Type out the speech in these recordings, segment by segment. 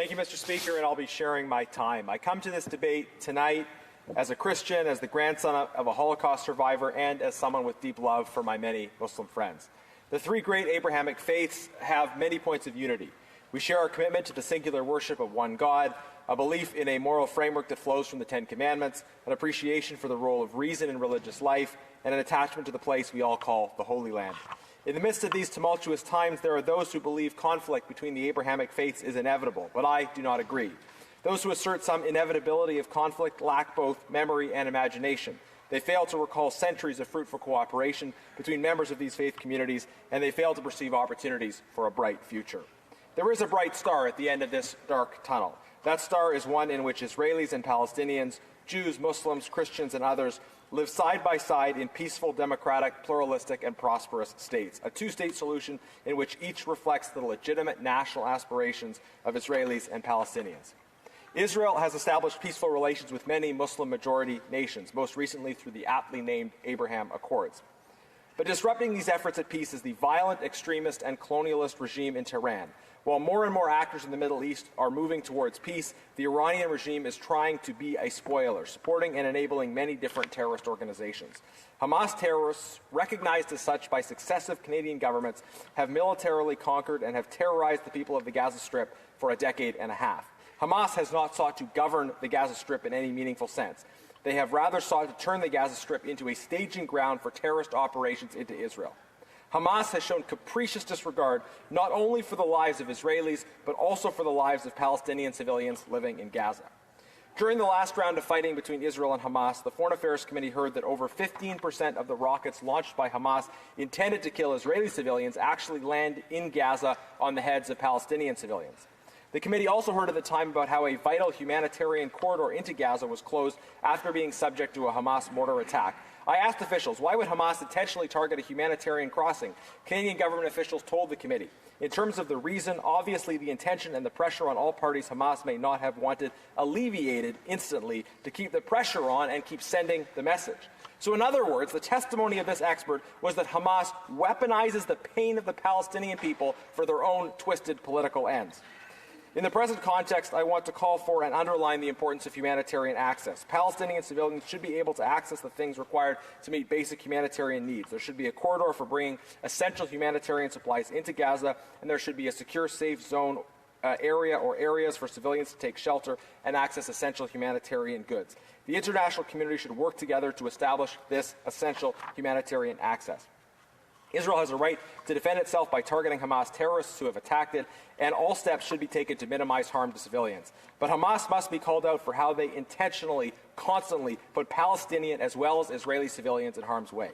Thank you, Mr. Speaker, and I'll be sharing my time. I come to this debate tonight as a Christian, as the grandson of a Holocaust survivor, and as someone with deep love for my many Muslim friends. The three great Abrahamic faiths have many points of unity. We share our commitment to the singular worship of one God, a belief in a moral framework that flows from the Ten Commandments, an appreciation for the role of reason in religious life, and an attachment to the place we all call the Holy Land. In the midst of these tumultuous times, there are those who believe conflict between the Abrahamic faiths is inevitable, but I do not agree. Those who assert some inevitability of conflict lack both memory and imagination. They fail to recall centuries of fruitful cooperation between members of these faith communities, and they fail to perceive opportunities for a bright future. There is a bright star at the end of this dark tunnel. That star is one in which Israelis and Palestinians, Jews, Muslims, Christians, and others live side by side in peaceful, democratic, pluralistic, and prosperous states, a two-state solution in which each reflects the legitimate national aspirations of Israelis and Palestinians. Israel has established peaceful relations with many Muslim-majority nations, most recently through the aptly named Abraham Accords. But disrupting these efforts at peace is the violent, extremist, and colonialist regime in Tehran. While more and more actors in the Middle East are moving towards peace, the Iranian regime is trying to be a spoiler, supporting and enabling many different terrorist organizations. Hamas terrorists, recognized as such by successive Canadian governments, have militarily conquered and have terrorized the people of the Gaza Strip for a decade and a half. Hamas has not sought to govern the Gaza Strip in any meaningful sense. They have rather sought to turn the Gaza Strip into a staging ground for terrorist operations into Israel. Hamas has shown capricious disregard not only for the lives of Israelis, but also for the lives of Palestinian civilians living in Gaza. During the last round of fighting between Israel and Hamas, the Foreign Affairs Committee heard that over 15% of the rockets launched by Hamas intended to kill Israeli civilians actually land in Gaza on the heads of Palestinian civilians. The committee also heard at the time about how a vital humanitarian corridor into Gaza was closed after being subject to a Hamas mortar attack. I asked officials, why would Hamas intentionally target a humanitarian crossing? Canadian government officials told the committee. In terms of the reason, obviously the intention and the pressure on all parties Hamas may not have wanted alleviated instantly to keep the pressure on and keep sending the message. So in other words, the testimony of this expert was that Hamas weaponizes the pain of the Palestinian people for their own twisted political ends. In the present context, I want to call for and underline the importance of humanitarian access. Palestinian civilians should be able to access the things required to meet basic humanitarian needs. There should be a corridor for bringing essential humanitarian supplies into Gaza, and there should be a secure, safe zone area or areas for civilians to take shelter and access essential humanitarian goods. The international community should work together to establish this essential humanitarian access. Israel has a right to defend itself by targeting Hamas terrorists who have attacked it, and all steps should be taken to minimize harm to civilians. But Hamas must be called out for how they intentionally, constantly put Palestinian as well as Israeli civilians in harm's way.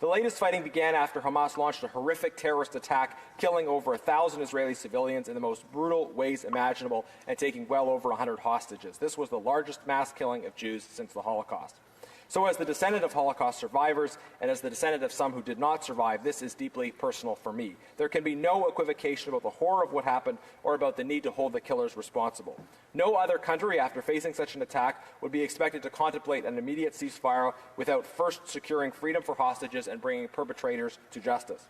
The latest fighting began after Hamas launched a horrific terrorist attack, killing over 1,000 Israeli civilians in the most brutal ways imaginable and taking well over 100 hostages. This was the largest mass killing of Jews since the Holocaust. So as the descendant of Holocaust survivors and as the descendant of some who did not survive, this is deeply personal for me. There can be no equivocation about the horror of what happened or about the need to hold the killers responsible. No other country, after facing such an attack, would be expected to contemplate an immediate ceasefire without first securing freedom for hostages and bringing perpetrators to justice.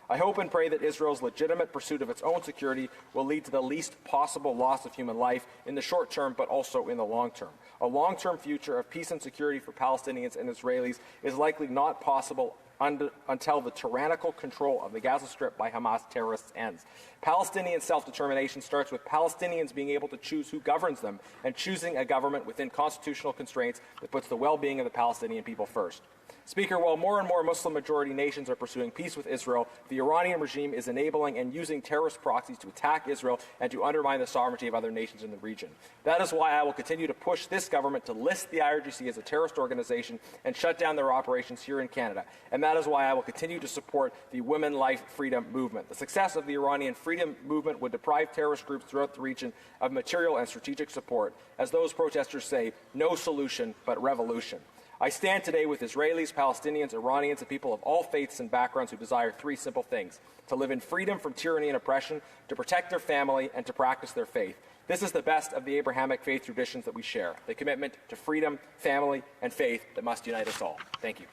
I hope and pray that Israel's legitimate pursuit of its own security will lead to the least possible loss of human life in the short term, but also in the long term. A long-term future of peace and security for Palestinians and Israelis is likely not possible until the tyrannical control of the Gaza Strip by Hamas terrorists ends. Palestinian self-determination starts with Palestinians being able to choose who governs them and choosing a government within constitutional constraints that puts the well-being of the Palestinian people first. Speaker, while more and more Muslim-majority nations are pursuing peace with Israel, the Iranian regime is enabling and using terrorist proxies to attack Israel and to undermine the sovereignty of other nations in the region. That is why I will continue to push this government to list the IRGC as a terrorist organization and shut down their operations here in Canada. And that is why I will continue to support the Women, Life, Freedom movement. The success of the Iranian freedom movement would deprive terrorist groups throughout the region of material and strategic support. As those protesters say, no solution but revolution. I stand today with Israelis, Palestinians, Iranians, and people of all faiths and backgrounds who desire three simple things: to live in freedom from tyranny and oppression, to protect their family, and to practice their faith. This is the best of the Abrahamic faith traditions that we share, the commitment to freedom, family, and faith that must unite us all. Thank you.